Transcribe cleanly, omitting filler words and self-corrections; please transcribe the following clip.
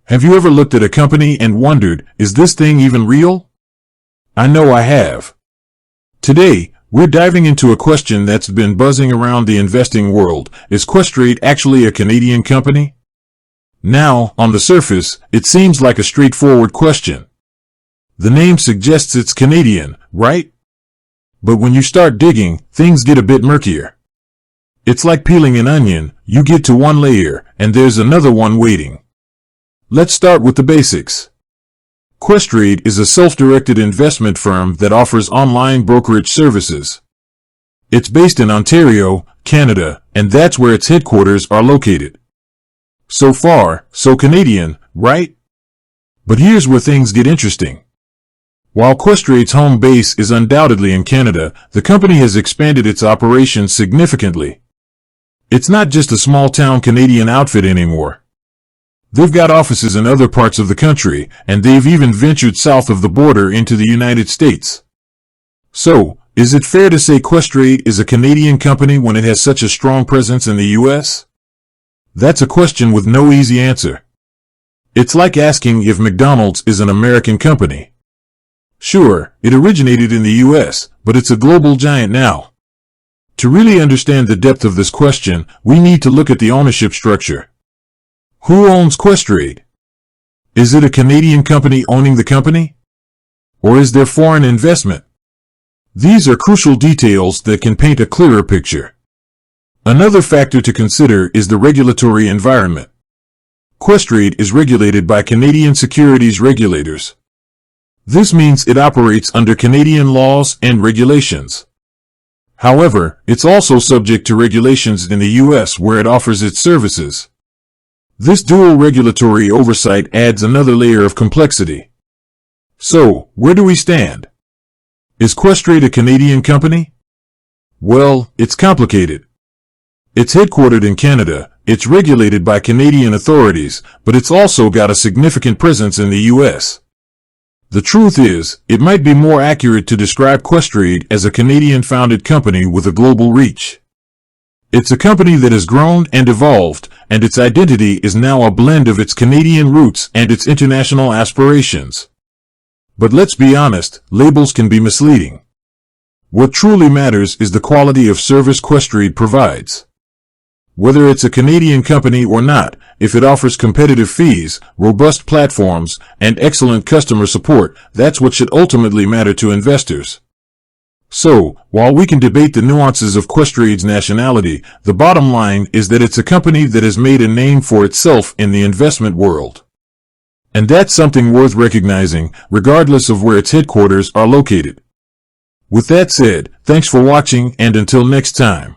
Have you ever looked at a company and wondered, is this thing even real? I know I have. Today, we're diving into a question that's been buzzing around the investing world. Is Questrade actually a Canadian company? Now, on the surface, it seems like a straightforward question. The name suggests it's Canadian, right? But when you start digging, things get a bit murkier. It's like peeling an onion. You get to one layer, and there's another one waiting. Let's start with the basics. Questrade is a self-directed investment firm that offers online brokerage services. It's based in Ontario, Canada, and that's where its headquarters are located. So far, so Canadian, right? But here's where things get interesting. While Questrade's home base is undoubtedly in Canada, the company has expanded its operations significantly. It's not just a small-town Canadian outfit anymore. They've got offices in other parts of the country, and they've even ventured south of the border into the United States. So, is it fair to say Questrade is a Canadian company when it has such a strong presence in the U.S.? That's a question with no easy answer. It's like asking if McDonald's is an American company. Sure, it originated in the U.S., but it's a global giant now. To really understand the depth of this question, we need to look at the ownership structure. Who owns Questrade? Is it a Canadian company owning the company? Or is there foreign investment? These are crucial details that can paint a clearer picture. Another factor to consider is the regulatory environment. Questrade is regulated by Canadian securities regulators. This means it operates under Canadian laws and regulations. However, it's also subject to regulations in the U.S. where it offers its services. This dual regulatory oversight adds another layer of complexity. So, where do we stand? Is Questrade a Canadian company? Well, it's complicated. It's headquartered in Canada, it's regulated by Canadian authorities, but it's also got a significant presence in the U.S. The truth is, it might be more accurate to describe Questrade as a Canadian-founded company with a global reach. It's a company that has grown and evolved, and its identity is now a blend of its Canadian roots and its international aspirations. But let's be honest, labels can be misleading. What truly matters is the quality of service Questrade provides. Whether it's a Canadian company or not, if it offers competitive fees, robust platforms, and excellent customer support, that's what should ultimately matter to investors. So, while we can debate the nuances of Questrade's nationality, the bottom line is that it's a company that has made a name for itself in the investment world. And that's something worth recognizing, regardless of where its headquarters are located. With that said, thanks for watching, and until next time.